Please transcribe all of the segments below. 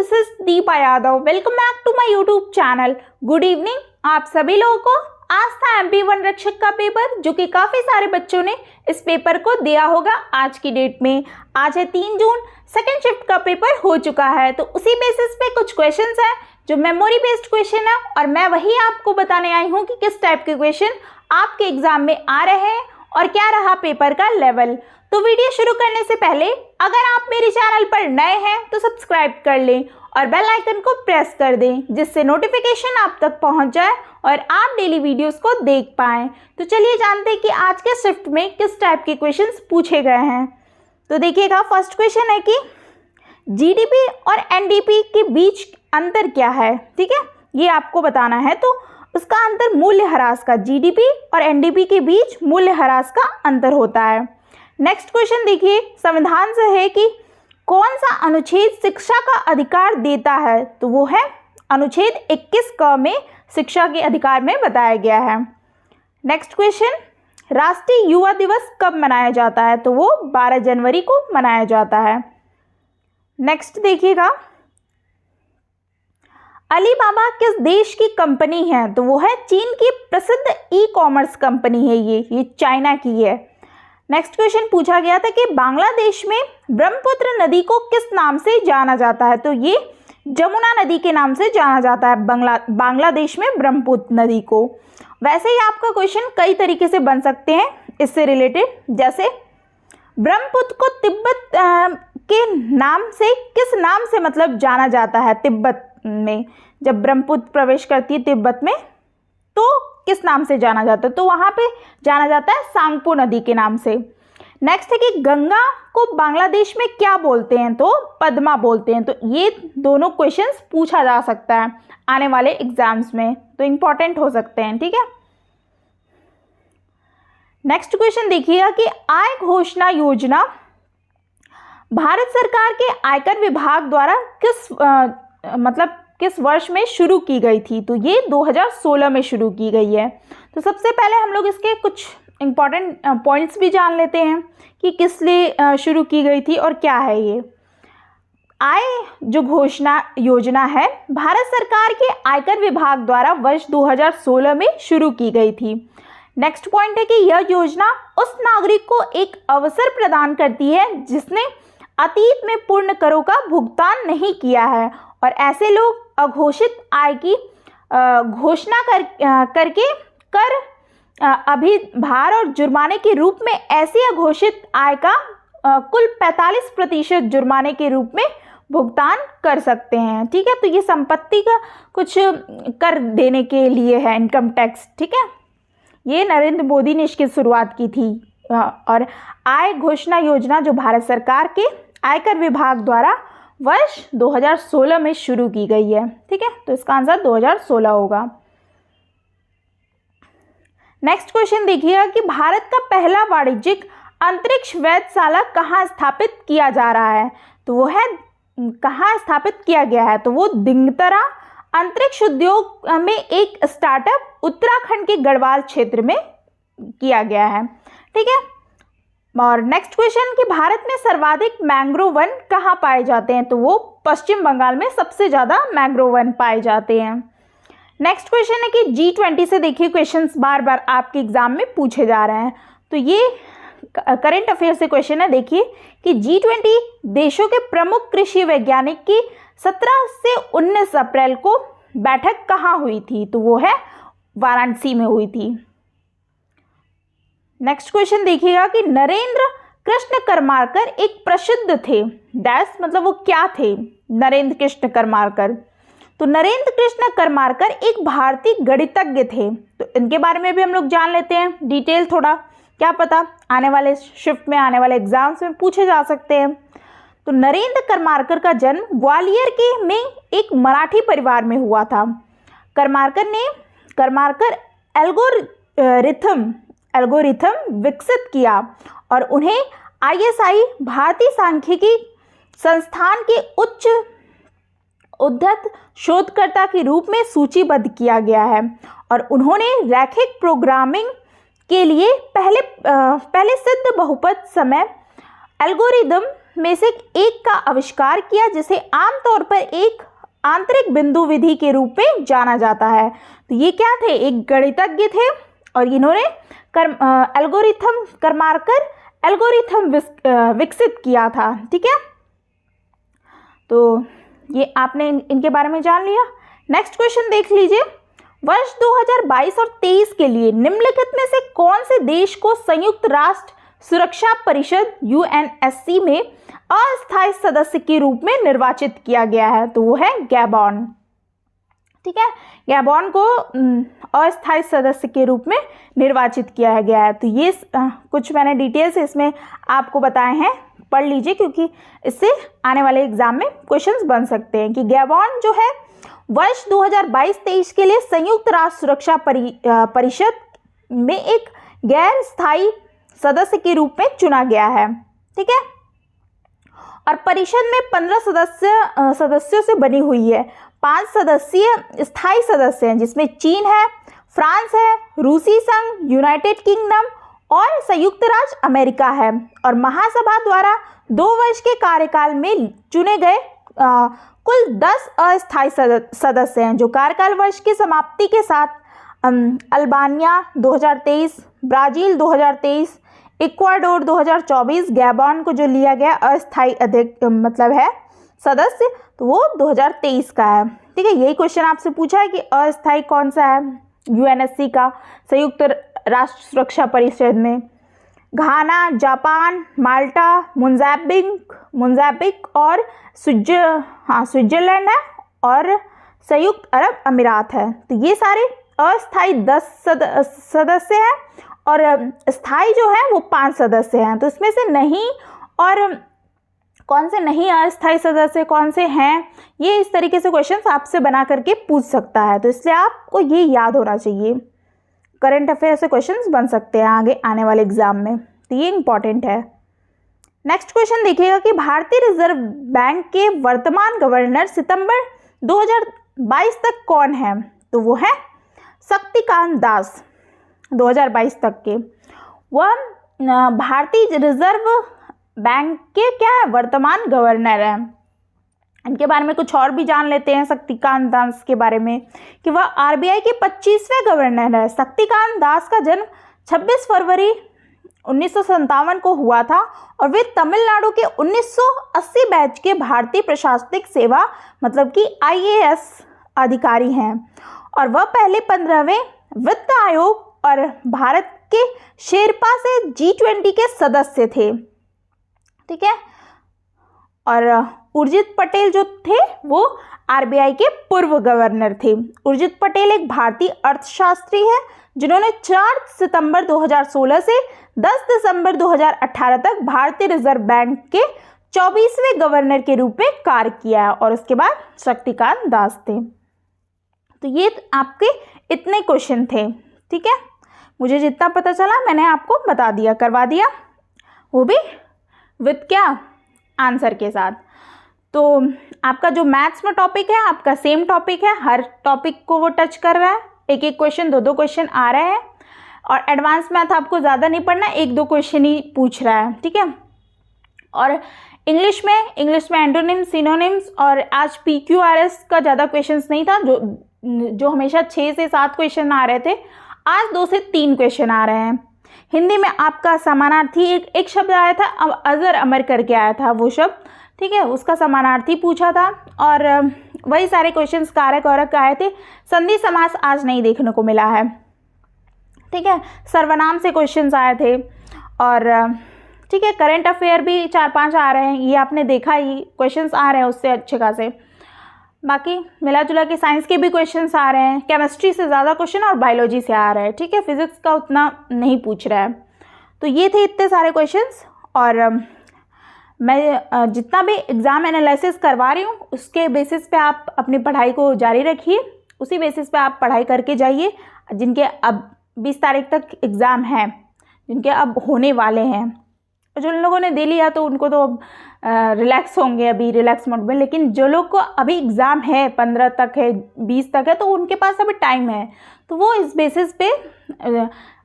This is Deepa Yadav. Welcome back to my YouTube channel. Good evening आप सभी लोगों को। आज था MP वन रक्षक का पेपर, जो कि काफ़ी सारे बच्चों ने इस पेपर को दिया होगा आज की डेट में। आज है 3 जून, सेकेंड शिफ्ट का पेपर हो चुका है। तो उसी बेसिस पे कुछ क्वेश्चंस हैं जो मेमोरी बेस्ड क्वेश्चन है, और मैं वही आपको बताने आई हूँ कि किस टाइप के क्वेश्चन आपके एग्जाम में आ रहे हैं और क्या रहा पेपर का लेवल। तो वीडियो शुरू करने से पहले अगर आप मेरे चैनल पर नए हैं तो सब्सक्राइब कर लें और बेल आइकन को प्रेस कर दें, जिससे नोटिफिकेशन आप तक पहुंच जाए और आप डेली वीडियोस को देख पाएं। तो चलिए जानते हैं कि आज के शिफ्ट में किस टाइप के क्वेश्चंस पूछे गए हैं। तो देखिएगा, फर्स्ट क्वेश्चन है कि GDP और NDP के बीच अंतर क्या है। ठीक है, ये आपको बताना है। तो उसका अंतर मूल्यह्रास का, GDP और NDP के बीच मूल्यह्रास का अंतर होता है। नेक्स्ट क्वेश्चन देखिए, संविधान से है कि कौन सा अनुच्छेद शिक्षा का अधिकार देता है। तो वो है अनुच्छेद 21 क में शिक्षा के अधिकार में बताया गया है। नेक्स्ट क्वेश्चन, राष्ट्रीय युवा दिवस कब मनाया जाता है। तो वो 12 जनवरी को मनाया जाता है। नेक्स्ट देखिएगा, अलीबाबा किस देश की कंपनी है। तो वो है चीन की प्रसिद्ध ई-कॉमर्स कंपनी है, ये चाइना की है। नेक्स्ट क्वेश्चन पूछा गया था कि बांग्लादेश में ब्रह्मपुत्र नदी को किस नाम से जाना जाता है। तो ये जमुना नदी के नाम से जाना जाता है बांग्लादेश में ब्रह्मपुत्र नदी को। वैसे ही आपका क्वेश्चन कई तरीके से बन सकते हैं इससे रिलेटेड, जैसे ब्रह्मपुत्र को तिब्बत के नाम से किस नाम से मतलब जाना जाता है। तिब्बत में जब ब्रह्मपुत्र प्रवेश करती है तिब्बत में, तो किस नाम से जाना जाता है। तो वहाँ पे जाना जाता है सांगपो नदी के नाम से। नेक्स्ट है कि गंगा को बांग्लादेश में क्या बोलते हैं। तो पद्मा बोलते हैं। तो ये दोनों क्वेश्चंस पूछा जा सकता है आने वाले एग्जाम्स में, तो इम्पॉर्टेंट हो सकते हैं। ठीक है, नेक्स्ट क्वेश्चन देखिएगा कि आय घोषणा योजना भारत सरकार के आयकर विभाग द्वारा किस वर्ष में शुरू की गई थी। तो ये 2016 में शुरू की गई है। तो सबसे पहले हम लोग इसके कुछ इम्पॉर्टेंट पॉइंट्स भी जान लेते हैं कि किस लिए शुरू की गई थी और क्या है ये आय जो घोषणा योजना है, भारत सरकार के आयकर विभाग द्वारा वर्ष 2016 में शुरू की गई थी। नेक्स्ट पॉइंट है कि यह योजना उस नागरिक को एक अवसर प्रदान करती है जिसने अतीत में पूर्ण करों का भुगतान नहीं किया है, और ऐसे लोग अघोषित आय की घोषणा करके कर अभिभार और जुर्माने के रूप में ऐसी अघोषित आय का कुल 45% जुर्माने के रूप में भुगतान कर सकते हैं। ठीक है, तो ये संपत्ति का कुछ कर देने के लिए है, इनकम टैक्स। ठीक है, ये नरेंद्र मोदी ने इसकी शुरुआत की थी, और आय घोषणा योजना जो भारत सरकार के आयकर विभाग द्वारा वर्ष 2016 में शुरू की गई है। ठीक है, तो इसका आंसर 2016 होगा। नेक्स्ट क्वेश्चन देखिएगा कि भारत का पहला वाणिज्यिक अंतरिक्ष वेधशाला कहाँ स्थापित किया जा रहा है। तो वो है कहाँ स्थापित किया गया है। तो वो दिंगतरा अंतरिक्ष उद्योग में एक स्टार्टअप उत्तराखंड के गढ़वाल क्षेत्र में किया गया है। ठीक है, और नेक्स्ट क्वेश्चन कि भारत में सर्वाधिक मैंग्रोव वन कहाँ पाए जाते हैं। तो वो पश्चिम बंगाल में सबसे ज़्यादा मैंग्रोव वन पाए जाते हैं। नेक्स्ट क्वेश्चन है कि G20 से देखिए क्वेश्चंस बार बार आपके एग्जाम में पूछे जा रहे हैं। तो ये करंट अफेयर से क्वेश्चन है। देखिए कि G20 देशों के प्रमुख कृषि वैज्ञानिक की 17 से 19 अप्रैल को बैठक कहाँ हुई थी। तो वो है वाराणसी में हुई थी। नेक्स्ट क्वेश्चन देखिएगा कि नरेंद्र कृष्ण करमारकर एक प्रसिद्ध थे डैश, मतलब वो क्या थे नरेंद्र कृष्ण करमारकर। तो नरेंद्र कृष्ण करमारकर एक भारतीय गणितज्ञ थे। तो इनके बारे में भी हम लोग जान लेते हैं डिटेल थोड़ा, क्या पता आने वाले शिफ्ट में, आने वाले एग्जाम्स में पूछे जा सकते हैं। तो नरेंद्र करमारकर का जन्म ग्वालियर में एक मराठी परिवार में हुआ था। करमारकर एल्गोरिथम विकसित किया और उन्हें ISI भारतीय सांख्यिकी संस्थान के उच्च उद्धत शोधकर्ता के रूप में सूचीबद्ध किया गया है, और उन्होंने रैखिक प्रोग्रामिंग के लिए पहले सिद्ध बहुपद समय एल्गोरिदम में से एक का आविष्कार किया जिसे आमतौर पर एक आंतरिक बिंदु विधि के रूप में जाना जाता है? तो ये क्या थे? एक गणितज्ञ थे और इन्होंने एल्गोरिथम क्रमार्कर एल्गोरिथम विकसित किया था। ठीक है, तो ये आपने इनके बारे में जान लिया। नेक्स्ट क्वेश्चन देख लीजिए। वर्ष 2022 और 23 के लिए निम्नलिखित में से कौन से देश को संयुक्त राष्ट्र सुरक्षा परिषद यूएनएससी में अस्थायी सदस्य के रूप में निर्वाचित किया गया है? तो वो है गैबॉन। ठीक है, गैबॉन को अस्थायी सदस्य के रूप में निर्वाचित किया गया है। तो ये कुछ मैंने डिटेल्स इसमें आपको बताए हैं, पढ़ लीजिए क्योंकि इससे आने वाले एग्जाम में क्वेश्चंस बन सकते हैं कि गैबॉन जो है वर्ष 2022-23 के लिए संयुक्त राष्ट्र सुरक्षा परिषद में एक गैर स्थायी सदस्य के रूप में चुना गया है। ठीक है, और परिषद में 15 सदस्यों से बनी हुई है। 5 सदस्यीय स्थायी सदस्य हैं जिसमें चीन है, फ्रांस है, रूसी संघ, यूनाइटेड किंगडम और संयुक्त राज्य अमेरिका है। और महासभा द्वारा 2 वर्ष के कार्यकाल में चुने गए कुल 10 अस्थायी सदस्य हैं जो कार्यकाल वर्ष की समाप्ति के साथ अल्बानिया 2023, ब्राज़ील 2023, इक्वाडोर 2024, गैबॉन को जो लिया गया अस्थायी मतलब है सदस्य, तो वो 2023 का है। ठीक है, यही क्वेश्चन आपसे पूछा है कि अस्थायी कौन सा है यूएनएससी का संयुक्त राष्ट्र सुरक्षा परिषद में? घाना, जापान, माल्टा, मोजाम्बिक और स्विट्जरलैंड है और संयुक्त अरब अमीरात है। तो ये सारे अस्थायी 10 सदस्य हैं और स्थायी जो है वो 5 सदस्य हैं। तो इसमें से नहीं और कौन से नहीं अस्थायी सदस्य कौन से हैं, ये इस तरीके से क्वेश्चंस आपसे बना करके पूछ सकता है। तो इसलिए आपको ये याद होना चाहिए। करंट अफेयर से क्वेश्चंस बन सकते हैं आगे आने वाले एग्जाम में, तो ये इंपॉर्टेंट है। नेक्स्ट क्वेश्चन देखिएगा कि भारतीय रिजर्व बैंक के वर्तमान गवर्नर सितंबर 2022 तक कौन है? तो वो है शक्तिकांत दास। 2022 तक के वह भारतीय रिजर्व बैंक के क्या है? वर्तमान गवर्नर है। इनके बारे में कुछ और भी जान लेते हैं शक्तिकांत दास के बारे में कि वह आरबीआई के 25वें गवर्नर है। शक्तिकांत दास का जन्म 26 फरवरी 1957 को हुआ था और वे तमिलनाडु के 1980 बैच के भारतीय प्रशासनिक सेवा मतलब कि आईएएस अधिकारी हैं और वह पहले 15वें वित्त आयोग और भारत के शेरपा से G20 के सदस्य थे। ठीक है, और उर्जित पटेल जो थे वो आरबीआई के पूर्व गवर्नर थे। उर्जित पटेल एक भारतीय अर्थशास्त्री है जिन्होंने 4 सितंबर 2016 से 10 दिसंबर 2018 तक भारतीय रिजर्व बैंक के 24वें गवर्नर के रूप में कार्य किया है और उसके बाद शक्तिकांत दास थे। तो ये आपके इतने क्वेश्चन थे। ठीक है, मुझे जितना पता चला मैंने आपको बता दिया, करवा दिया, वो भी विद क्या आंसर के साथ। तो आपका जो मैथ्स में टॉपिक है आपका सेम टॉपिक है, हर टॉपिक को वो टच कर रहा है। एक एक क्वेश्चन 2-2 क्वेश्चन आ रहे हैं और एडवांस मैथ आपको ज़्यादा नहीं पढ़ना, 1-2 क्वेश्चन ही पूछ रहा है। ठीक है, और इंग्लिश में एंटोनिम्स, सिनोनिम्स और आज PQRS का ज़्यादा क्वेश्चंस नहीं था, जो हमेशा 6 से 7 क्वेश्चन आ रहे थे, आज 2 से 3 क्वेश्चन आ रहे हैं। हिंदी में आपका समानार्थी एक शब्द आया था, अजर अमर करके आया था वो शब्द। ठीक है, उसका समानार्थी पूछा था और वही सारे क्वेश्चंस कारक औरक आए थे। संधि समास आज नहीं देखने को मिला है। ठीक है, सर्वनाम से क्वेश्चंस आए थे और ठीक है, करंट अफेयर भी 4-5 आ रहे हैं, ये आपने देखा ही, क्वेश्चंस आ रहे हैं उससे अच्छे खासे। बाकी मिला जुला के साइंस के भी क्वेश्चंस आ रहे हैं, केमिस्ट्री से ज़्यादा क्वेश्चन और बायोलॉजी से आ रहा है। ठीक है, फिजिक्स का उतना नहीं पूछ रहा है। तो ये थे इतने सारे क्वेश्चंस और मैं जितना भी एग्ज़ाम एनालिसिस करवा रही हूँ उसके बेसिस पे आप अपनी पढ़ाई को जारी रखिए, उसी बेसिस पे आप पढ़ाई करके जाइए। जिनके अब 20 तारीख तक एग्ज़ाम हैं, जिनके अब होने वाले हैं, जो लोगों ने दे लिया तो उनको तो रिलैक्स होंगे, अभी रिलैक्स मोड में। लेकिन जो लोग को अभी एग्ज़ाम है, 15 तक है, 20 तक है, तो उनके पास अभी टाइम है, तो वो इस बेसिस पे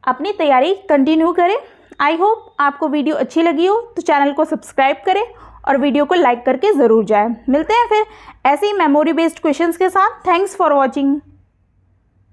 अपनी तैयारी कंटिन्यू करें। आई होप आपको वीडियो अच्छी लगी हो तो चैनल को सब्सक्राइब करें और वीडियो को लाइक करके ज़रूर जाएं। मिलते हैं फिर ऐसे ही मेमोरी बेस्ड क्वेश्चंस के साथ। Thanks for watching.